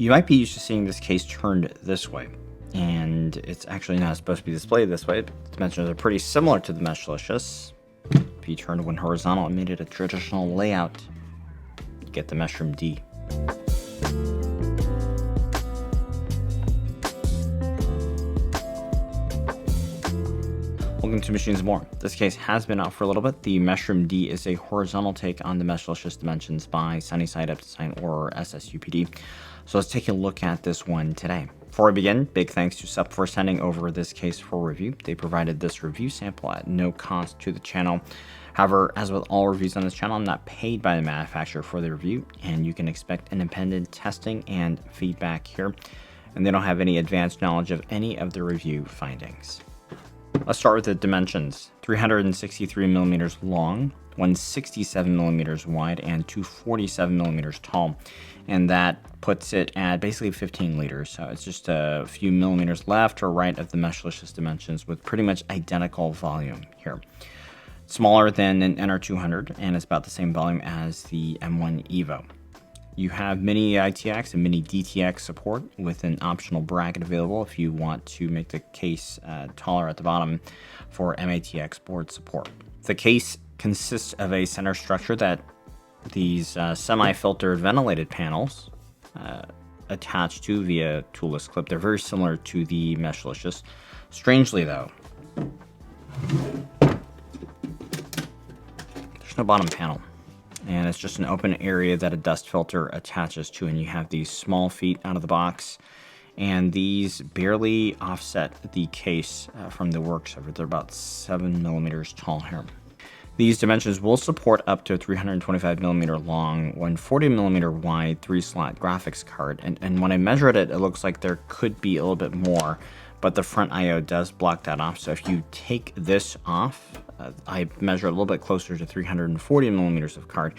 You might be used to seeing this case turned this way, and it's actually not supposed to be displayed this way. The dimensions are pretty similar to the Meshlicious. If you turned one horizontal and made it a traditional layout, you get the Meshroom D. Welcome to Machines More. This case has been out for a little bit. The Meshroom D is a horizontal take on the Meshlicious dimensions by Sunnyside Up Design or SSUPD. So let's take a look at this one today. Before we begin, big thanks to SUP for sending over this case for review. They provided this review sample at no cost to the channel. However, as with all reviews on this channel, I'm not paid by the manufacturer for the review, and you can expect independent testing and feedback here. And they don't have any advanced knowledge of any of the review findings. Let's start with the dimensions. 363 millimeters long, 167 millimeters wide, and 247 millimeters tall. And that puts it at basically 15 liters. So it's just a few millimeters left or right of the Meshlicious dimensions with pretty much identical volume here. Smaller than an NR200, and it's about the same volume as the M1 Evo. You have mini-itx and mini-itx support with an optional bracket available if you want to make the case taller at the bottom for mini-itx board support. The case consists of a center structure that these semi-filtered ventilated panels attach to via toolless clip. They're very similar to the Meshlicious. Strangely though, there's no bottom panel. And it's just an open area that a dust filter attaches to, and you have these small feet out of the box, and these barely offset the case from the works of it. They're about 7 millimeters tall here. These dimensions will support up to a 325 millimeter long, 140 millimeter wide 3-slot graphics card, and when I measured it, it looks like there could be a little bit more, but the front I/O does block that off. So if you take this off, I measure a little bit closer to 340 millimeters of card,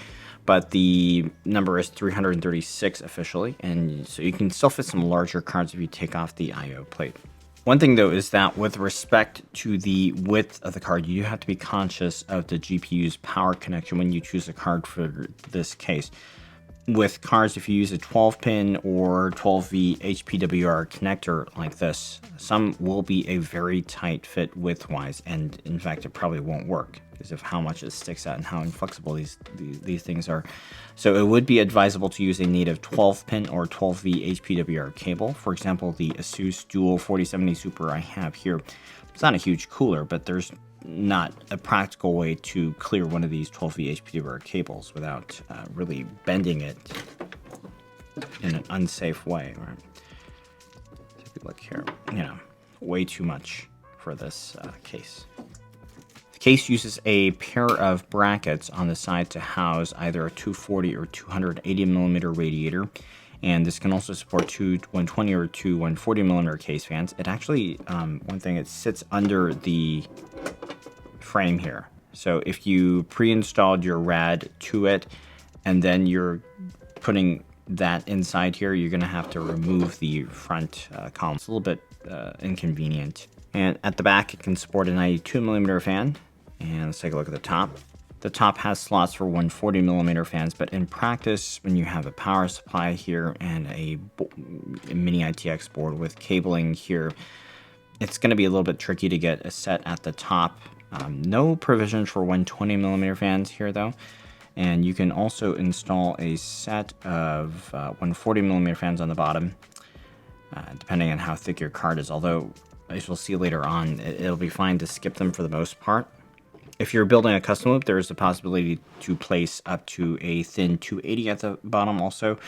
but the number is 336 officially, and so you can still fit some larger cards if you take off the I/O plate. One thing though is that with respect to the width of the card, you have to be conscious of the GPU's power connection when you choose a card for this case. With cards, if you use a 12-pin or 12V HPWR connector like this, some will be a very tight fit width-wise, and in fact, it probably won't work because of how much it sticks out and how inflexible these things are. So it would be advisable to use a native 12-pin or 12V HPWR cable. For example, the Asus Dual 4070 Super I have here. It's not a huge cooler, but there's not a practical way to clear one of these 12V HPWR cables without really bending it in an unsafe way. Right? Take a look here. You know, way too much for this case. The case uses a pair of brackets on the side to house either a 240 or 280 millimeter radiator. And this can also support two 120 or two 140 millimeter case fans. It actually, one thing, it sits under the frame here. So if you pre-installed your rad to it and then you're putting that inside here, you're gonna have to remove the front column. It's a little bit inconvenient. And at the back, it can support a 92 millimeter fan. And let's take a look at the top. The top has slots for 140 millimeter fans, but in practice, when you have a power supply here and a mini-itx board with cabling here, it's going to be a little bit tricky to get a set at the top. No provisions for 120 millimeter fans here though, and you can also install a set of 140 millimeter fans on the bottom, depending on how thick your card is, although as we'll see later on, it'll be fine to skip them for the most part. If you're building a custom loop, there is a possibility to place up to a thin 280 at the bottom also,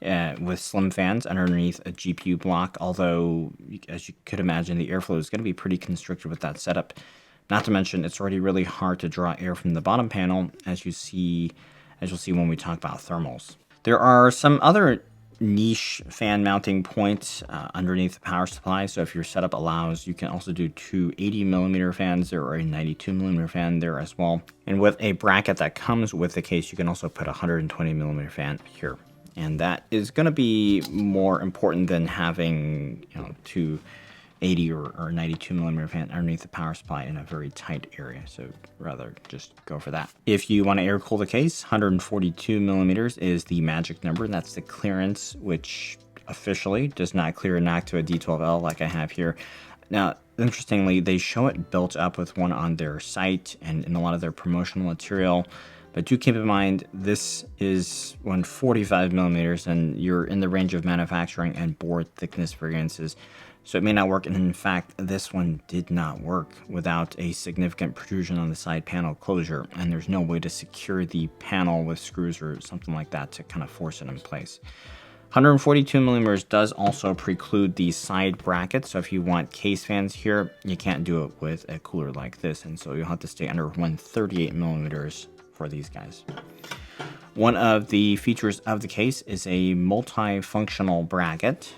with slim fans underneath a GPU block, although, as you could imagine, the airflow is going to be pretty constricted with that setup. Not to mention, it's already really hard to draw air from the bottom panel, as you'll see when we talk about thermals. There are some other niche fan mounting points underneath the power supply. So if your setup allows, you can also do two 80 millimeter fans there or a 92 millimeter fan there as well. And with a bracket that comes with the case, you can also put a 120 millimeter fan here. And that is going to be more important than having, two 80 or 92 millimeter fan underneath the power supply in a very tight area. So rather just go for that. If you want to air cool the case, 142 millimeters is the magic number. And that's the clearance, which officially does not clear a NAC to a D12L like I have here. Now, interestingly, they show it built up with one on their site and in a lot of their promotional material. But do keep in mind, this is 145 millimeters, and you're in the range of manufacturing and board thickness variances. So it may not work, and in fact, this one did not work without a significant protrusion on the side panel closure, and there's no way to secure the panel with screws or something like that to kind of force it in place. 142 millimeters does also preclude the side bracket, so if you want case fans here, you can't do it with a cooler like this, and so you'll have to stay under 138 millimeters for these guys. One of the features of the case is a multifunctional bracket,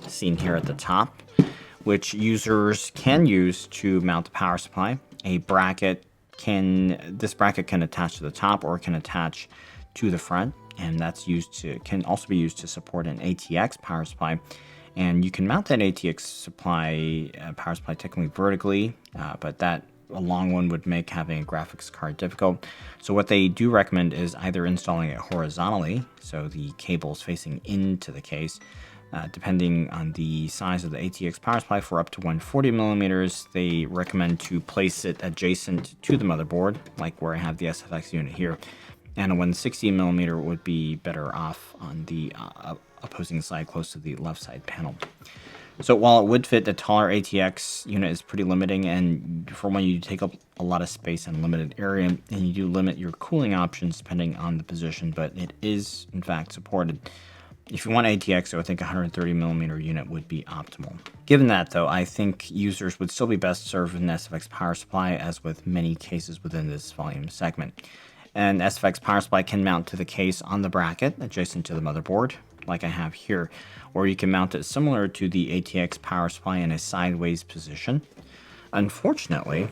seen here at the top, which users can use to mount the power supply. This bracket can attach to the top or can attach to the front, and that's can also be used to support an ATX power supply. And you can mount that ATX power supply technically vertically, but that a long one would make having a graphics card difficult. So what they do recommend is either installing it horizontally, so the cable's facing into the case. Depending on the size of the ATX power supply, for up to 140 millimeters, they recommend to place it adjacent to the motherboard, like where I have the SFX unit here. And a 160 millimeter would be better off on the opposing side, close to the left side panel. So while it would fit, the taller ATX unit is pretty limiting, and for when you take up a lot of space and limited area, and you do limit your cooling options depending on the position, but it is in fact supported. If you want ATX, so I think a 130 millimeter unit would be optimal. Given that, though, I think users would still be best served with an SFX power supply, as with many cases within this volume segment. An SFX power supply can mount to the case on the bracket adjacent to the motherboard, like I have here, or you can mount it similar to the ATX power supply in a sideways position. Unfortunately,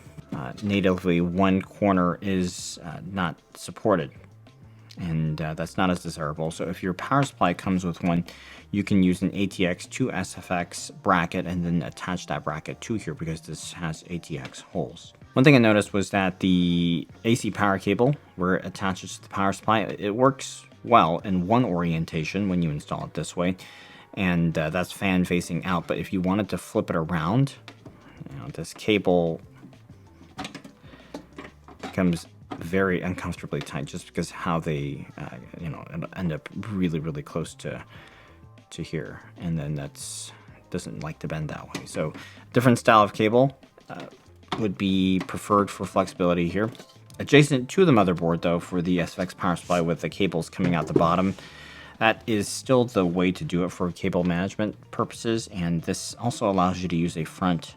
natively one corner is not supported, and that's not as desirable. So if your power supply comes with one, you can use an ATX to SFX bracket and then attach that bracket to here, because this has ATX holes. One thing I noticed was that the AC power cable, where it attaches to the power supply, it works well in one orientation when you install it this way, and that's fan facing out. But if you wanted to flip it around, this cable becomes very uncomfortably tight, just because how they end up really close to here, and then doesn't like to bend that way. So different style of cable would be preferred for flexibility here. Adjacent to the motherboard, though, for the SFX power supply with the cables coming out the bottom, that is still the way to do it for cable management purposes, and this also allows you to use a front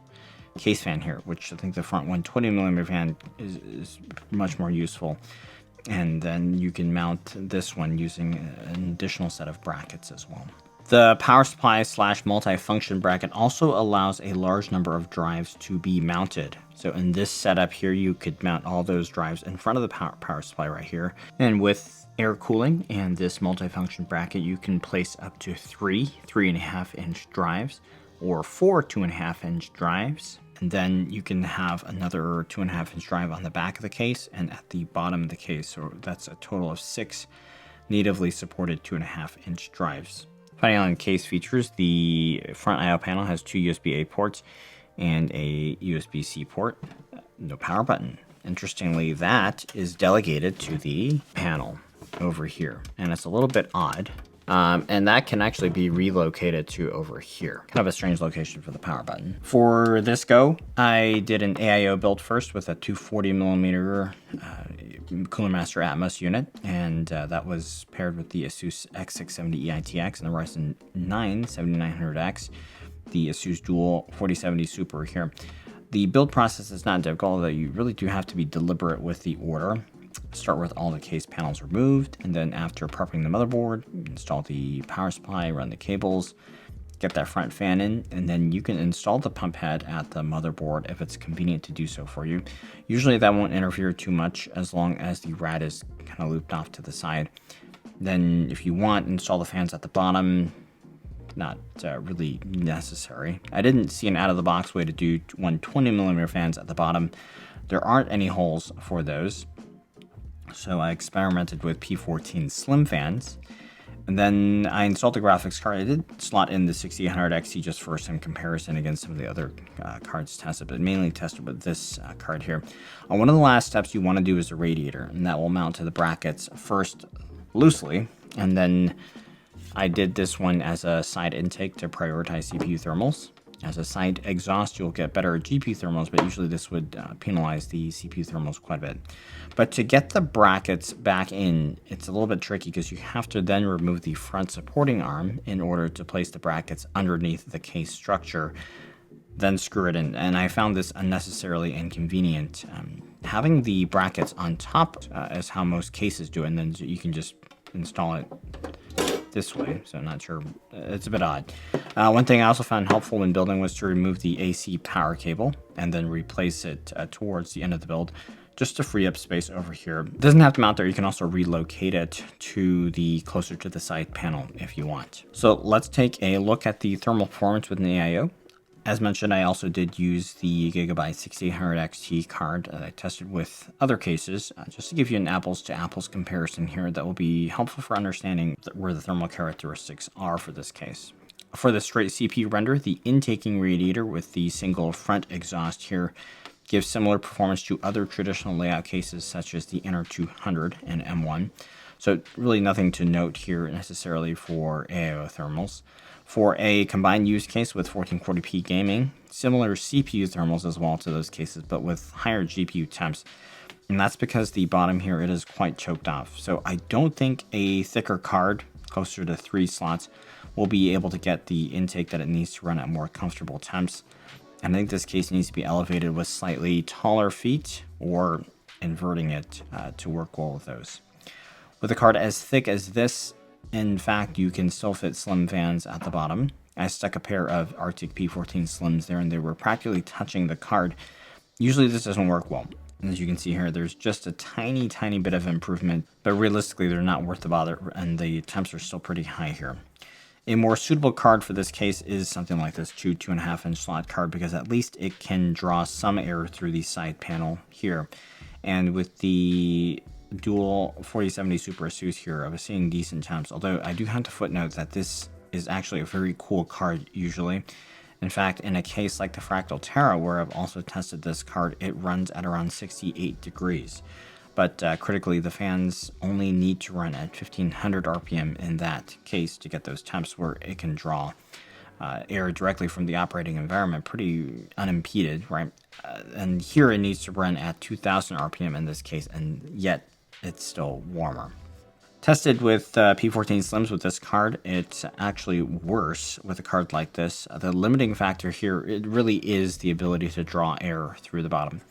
case fan here, which I think the front 120 millimeter fan is much more useful. And then you can mount this one using an additional set of brackets as well. The power supply / multifunction bracket also allows a large number of drives to be mounted. So in this setup here, you could mount all those drives in front of the power supply right here. And with air cooling and this multifunction bracket, you can place up to 3 3.5 inch drives or 4 2.5 inch drives. And then you can have another 2.5 inch drive on the back of the case and at the bottom of the case. So that's a total of 6 natively supported 2.5 inch drives. Depending on case features, the front I/O panel has 2 USB-A ports and a USB-C port. No power button. Interestingly, that is delegated to the panel over here, and it's a little bit odd. And that can actually be relocated to over here. Kind of a strange location for the power button. For this go, I did an AIO build first with a 240 millimeter Cooler Master Atmos unit, and that was paired with the ASUS X670 EITX and the Ryzen 9 7900X, the ASUS Dual 4070 Super here. The build process is not difficult, although you really do have to be deliberate with the order. Start with all the case panels removed, and then after prepping the motherboard, install the power supply, run the cables, get that front fan in, and then you can install the pump head at the motherboard if it's convenient to do so for you. Usually that won't interfere too much as long as the rad is kind of looped off to the side. Then if you want, install the fans at the bottom. Not really necessary. I didn't see an out-of-the-box way to do 120 millimeter fans at the bottom. There aren't any holes for those. So I experimented with P14 slim fans, And then I installed the graphics card. I did slot in the 6800 XT just for some comparison against some of the other cards tested, but mainly tested with this card here. One of the last steps you want to do is a radiator, and that will mount to the brackets first loosely, and then I did this one as a side intake to prioritize CPU thermals. As a side exhaust, you'll get better GPU thermals, but usually this would penalize the CPU thermals quite a bit. But to get the brackets back in, it's a little bit tricky because you have to then remove the front supporting arm in order to place the brackets underneath the case structure, then screw it in. And I found this unnecessarily inconvenient. Having the brackets on top is how most cases do it, and then you can just install it this way, so I'm not sure. It's a bit odd. One thing I also found helpful when building was to remove the AC power cable and then replace it towards the end of the build, just to free up space over here. It doesn't have to mount there. You can also relocate it to the closer to the side panel if you want. So let's take a look at the thermal performance with an AIO. As mentioned, I also did use the Gigabyte 6800 XT card that I tested with other cases, just to give you an apples to apples comparison here that will be helpful for understanding where the thermal characteristics are for this case. For the straight CPU render, the intaking radiator with the single front exhaust here gives similar performance to other traditional layout cases such as the NR200 and M1. So really nothing to note here necessarily for AIO thermals. For a combined use case with 1440p gaming, similar CPU thermals as well to those cases, but with higher GPU temps. And that's because the bottom here, it is quite choked off. So I don't think a thicker card, closer to 3 slots, will be able to get the intake that it needs to run at more comfortable temps. And I think this case needs to be elevated with slightly taller feet or inverting it to work well with those. With a card as thick as this, in fact, you can still fit slim fans at the bottom. I stuck a pair of Arctic P14 Slims there, and they were practically touching the card. Usually this doesn't work well. And as you can see here, there's just a tiny bit of improvement, but realistically they're not worth the bother, and the temps are still pretty high here. A more suitable card for this case is something like this 2.5 inch slot card, because at least it can draw some air through the side panel here. And with the dual 4070 Super ASUS here, I was seeing decent temps, although I do have to footnote that this is actually a very cool card usually. In fact, in a case like the Fractal Terra, where I've also tested this card, it runs at around 68 degrees. But critically, the fans only need to run at 1500 RPM in that case to get those temps where it can draw air directly from the operating environment pretty unimpeded, right? And here it needs to run at 2000 RPM in this case, and yet it's still warmer. Tested with P14 Slims with this card, it's actually worse with a card like this. The limiting factor here, it really is the ability to draw air through the bottom.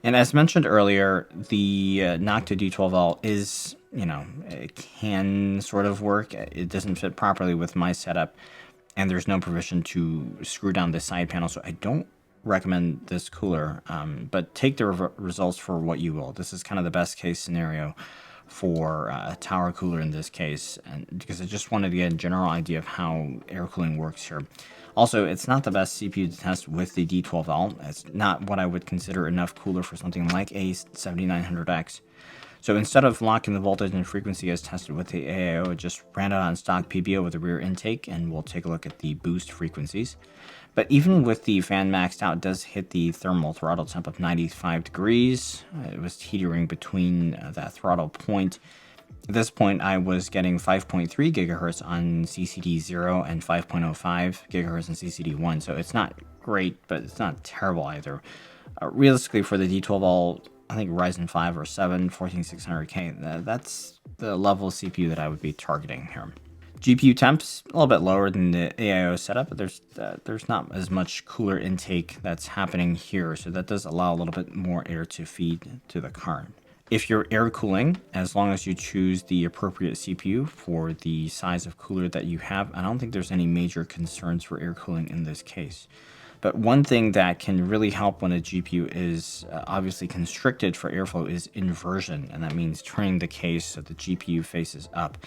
And as mentioned earlier, the Nocta D12L is, it can sort of work. It doesn't fit properly with my setup, and there's no provision to screw down the side panel, so I don't recommend this cooler, but take the results for what you will. This is kind of the best case scenario for a tower cooler in this case, and because I just wanted to get a general idea of how air cooling works here. Also, it's not the best CPU to test with the D12L. It's not what I would consider enough cooler for something like a 7900X. So instead of locking the voltage and frequency as tested with the AIO, I just ran it on stock PBO with a rear intake, and we'll take a look at the boost frequencies. But even with the fan maxed out, it does hit the thermal throttle temp of 95 degrees. It was teetering between that throttle point. At this point, I was getting 5.3 gigahertz on CCD0 and 5.05 gigahertz on CCD1, so it's not great, but it's not terrible either. Realistically, for the D12L, I think Ryzen 5 or 7 14600K, that's the level of CPU that I would be targeting here. GPU temps a little bit lower than the AIO setup, but there's not as much cooler intake that's happening here, so that does allow a little bit more air to feed to the card. If you're air cooling, as long as you choose the appropriate CPU for the size of cooler that you have, I don't think there's any major concerns for air cooling in this case. But one thing that can really help when a GPU is obviously constricted for airflow is inversion, and that means turning the case so the GPU faces up.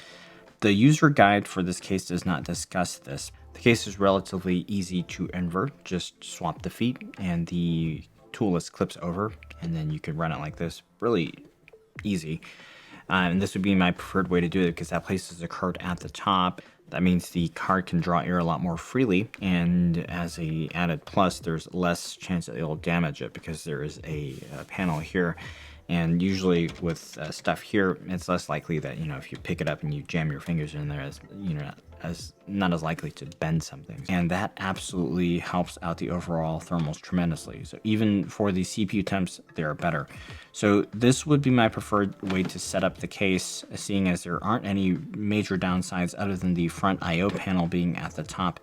The user guide for this case does not discuss this. The case is relatively easy to invert. Just swap the feet and the toolless clips over, and then you can run it like this. Really easy. And this would be my preferred way to do it because that places the card at the top. That means the card can draw air a lot more freely, and as a added plus, there's less chance that it'll damage it because there is a panel here. And usually with stuff here, it's less likely that, if you pick it up and you jam your fingers in there, not as likely to bend something. And that absolutely helps out the overall thermals tremendously. So even for the CPU temps, they're better. So this would be my preferred way to set up the case, seeing as there aren't any major downsides other than the front I/O panel being at the top.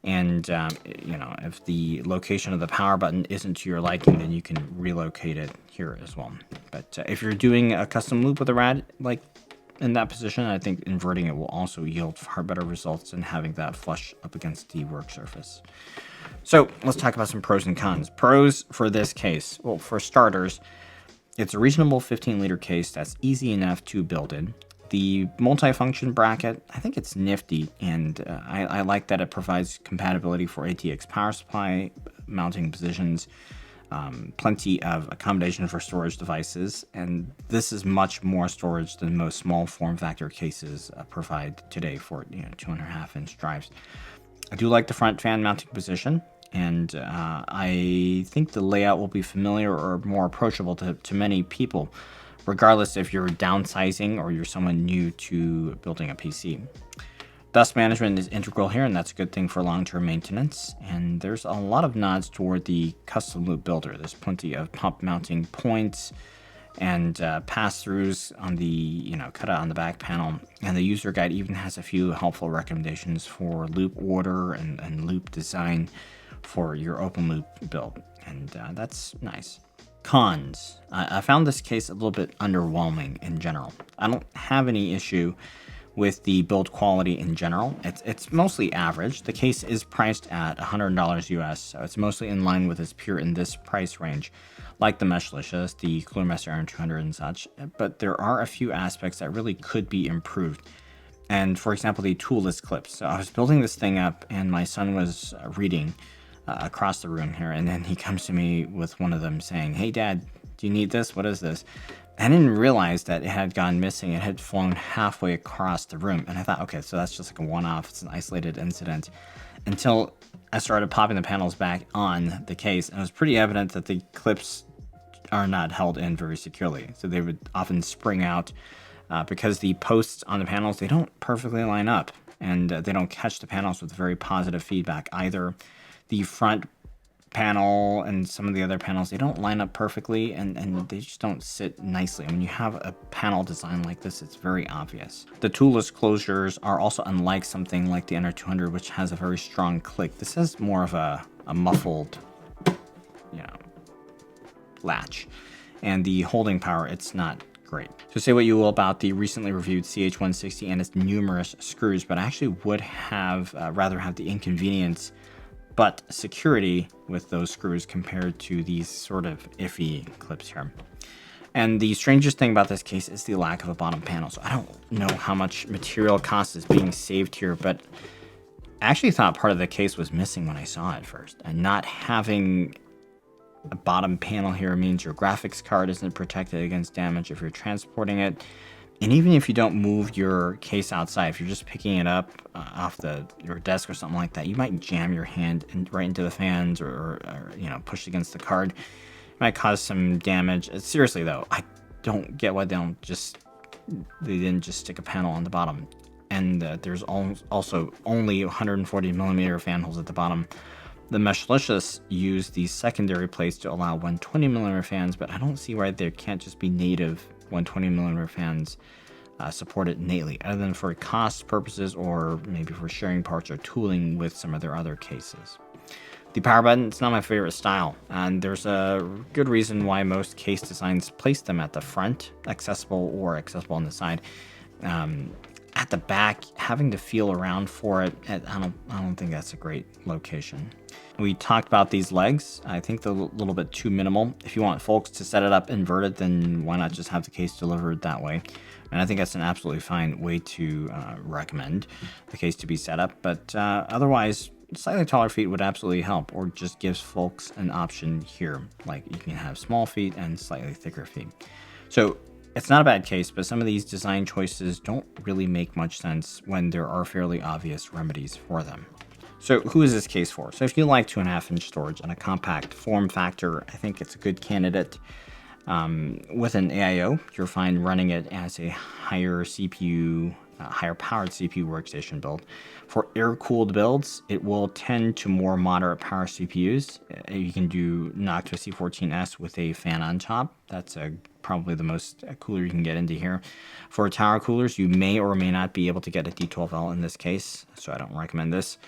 And, if the location of the power button isn't to your liking, then you can relocate it here as well. But if you're doing a custom loop with a rad, like in that position, I think inverting it will also yield far better results than having that flush up against the work surface. So let's talk about some pros and cons. Pros for this case. Well, for starters, it's a reasonable 15-liter case that's easy enough to build in. The multifunction bracket, I think it's nifty, and I like that it provides compatibility for ATX power supply mounting positions, plenty of accommodation for storage devices, and this is much more storage than most small form factor cases provide today for 2.5-inch drives. I do like the front fan mounting position, and I think the layout will be familiar or more approachable to many people, regardless if you're downsizing or you're someone new to building a PC. Dust management is integral here, and that's a good thing for long-term maintenance. And there's a lot of nods toward the custom loop builder. There's plenty of pump mounting points and pass-throughs on the cutout on the back panel. And the user guide even has a few helpful recommendations for loop order and loop design for your open loop build. And that's nice. Cons. I found this case a little bit underwhelming in general. I don't have any issue with the build quality in general. It's mostly average. The case is priced at $100 US, so it's mostly in line with its peer in this price range, like the Meshlicious, the Cooler Master Iron 200 and such, but there are a few aspects that really could be improved. And for example, the toolless clips. So I was building this thing up and my son was reading across the room here, and then he comes to me with one of them saying, "Hey Dad, do you need this? What is this?" I didn't realize that it had gone missing. It had flown halfway across the room, and I thought, okay, so that's just like a one-off. It's an isolated incident, until I started popping the panels back on the case, and it was pretty evident that the clips are not held in very securely. So they would often spring out because the posts on the panels, they don't perfectly line up, and they don't catch the panels with very positive feedback either. The front panel and some of the other panels, they don't line up perfectly, and they just don't sit nicely. When you have a panel design like this, it's very obvious. The toolless closures are also unlike something like the Enter 200, which has a very strong click. This has more of a muffled, latch. And the holding power, it's not great. So say what you will about the recently reviewed CH160 and its numerous screws, but I actually would have rather have the inconvenience but security with those screws compared to these sort of iffy clips here. And the strangest thing about this case is the lack of a bottom panel. So I don't know how much material cost is being saved here, but I actually thought part of the case was missing when I saw it first. And not having a bottom panel here means your graphics card isn't protected against damage if you're transporting it. And even if you don't move your case outside, if you're just picking it up off your desk or something like that, you might jam your hand right into the fans or push against the card. It might cause some damage. Seriously though, I don't get why they didn't just stick a panel on the bottom. And there's also only 140 millimeter fan holes at the bottom. The Meshlicious used these secondary plates to allow 120 millimeter fans, but I don't see why there can't just be native 120 millimeter fans supported innately, other than for cost purposes or maybe for sharing parts or tooling with some of their other cases. The power button, it's not my favorite style, and there's a good reason why most case designs place them at the front, accessible on the side. At the back, having to feel around for it, I don't think that's a great location. We talked about these legs. I think they're a little bit too minimal. If you want folks to set it up inverted, then why not just have the case delivered that way? And I think that's an absolutely fine way to recommend the case to be set up. But otherwise, slightly taller feet would absolutely help, or just gives folks an option here. Like you can have small feet and slightly thicker feet. So It's not a bad case, but some of these design choices don't really make much sense when there are fairly obvious remedies for them. So who is this case for? So if you like 2.5-inch storage and a compact form factor, I think it's a good candidate. With an AIO, you're fine running it as a higher CPU, higher powered CPU workstation build. For air-cooled builds, it will tend to more moderate power CPUs. You can do Noctua C14S with a fan on top. That's probably the most cooler you can get into here. For tower coolers, you may or may not be able to get a D12L in this case, so I don't recommend this.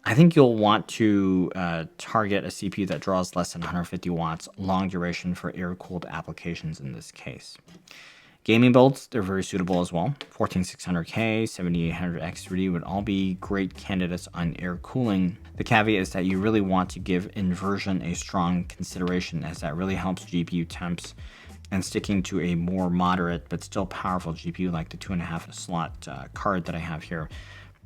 I think you'll want to target a CPU that draws less than 150 watts, long duration for air-cooled applications in this case. Gaming builds, they're very suitable as well. 14600K, 7800X3D would all be great candidates on air cooling. The caveat is that you really want to give inversion a strong consideration, as that really helps GPU temps, and sticking to a more moderate but still powerful GPU like the 2.5 slot card that I have here,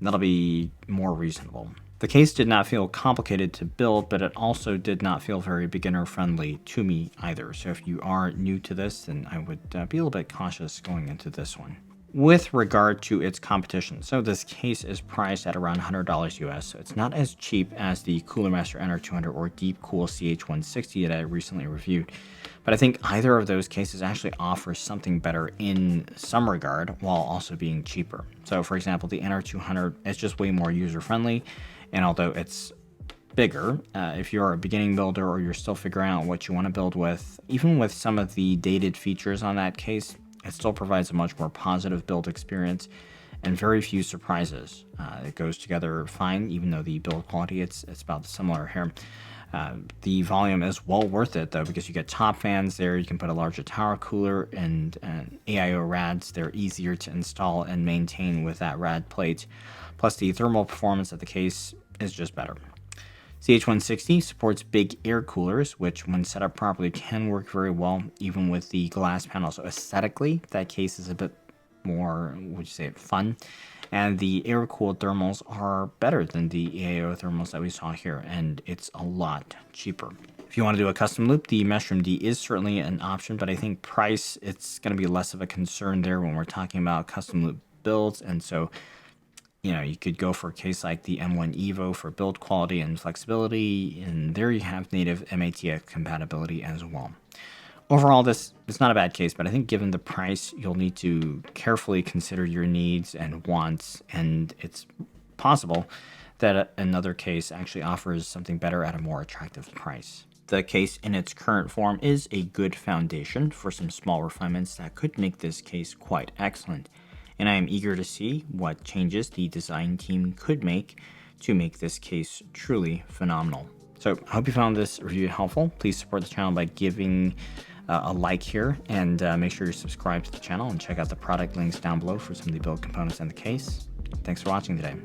that'll be more reasonable. The case did not feel complicated to build, but it also did not feel very beginner friendly to me either. So if you are new to this, then I would be a little bit cautious going into this one. With regard to its competition, so this case is priced at around $100 US, so it's not as cheap as the Cooler Master NR200 or Deepcool CH160 that I recently reviewed. But I think either of those cases actually offers something better in some regard while also being cheaper. So for example, the NR200 is just way more user-friendly, and although it's bigger, if you're a beginning builder or you're still figuring out what you want to build with, even with some of the dated features on that case, it still provides a much more positive build experience and very few surprises. It goes together fine, even though the build quality, it's about similar here. The volume is well worth it though, because you get top fans there, you can put a larger tower cooler, and AIO rads, they're easier to install and maintain with that rad plate. Plus the thermal performance of the case is just better. CH160 supports big air coolers, which when set up properly can work very well, even with the glass panel. So aesthetically, that case is a bit more, would you say, fun. And the air-cooled thermals are better than the AIO thermals that we saw here, and it's a lot cheaper. If you want to do a custom loop, the Meshroom D is certainly an option, but I think price, it's going to be less of a concern there when we're talking about custom loop builds. And so, you know, you could go for a case like the M1 Evo for build quality and flexibility, and there you have native mini-itx compatibility as well. Overall, this is not a bad case, but I think given the price, you'll need to carefully consider your needs and wants, and it's possible that another case actually offers something better at a more attractive price. The case in its current form is a good foundation for some small refinements that could make this case quite excellent, and I am eager to see what changes the design team could make to make this case truly phenomenal. So I hope you found this review helpful. Please support the channel by giving a like here, and make sure you're subscribed to the channel and check out the product links down below for some of the build components and the case. Thanks for watching today.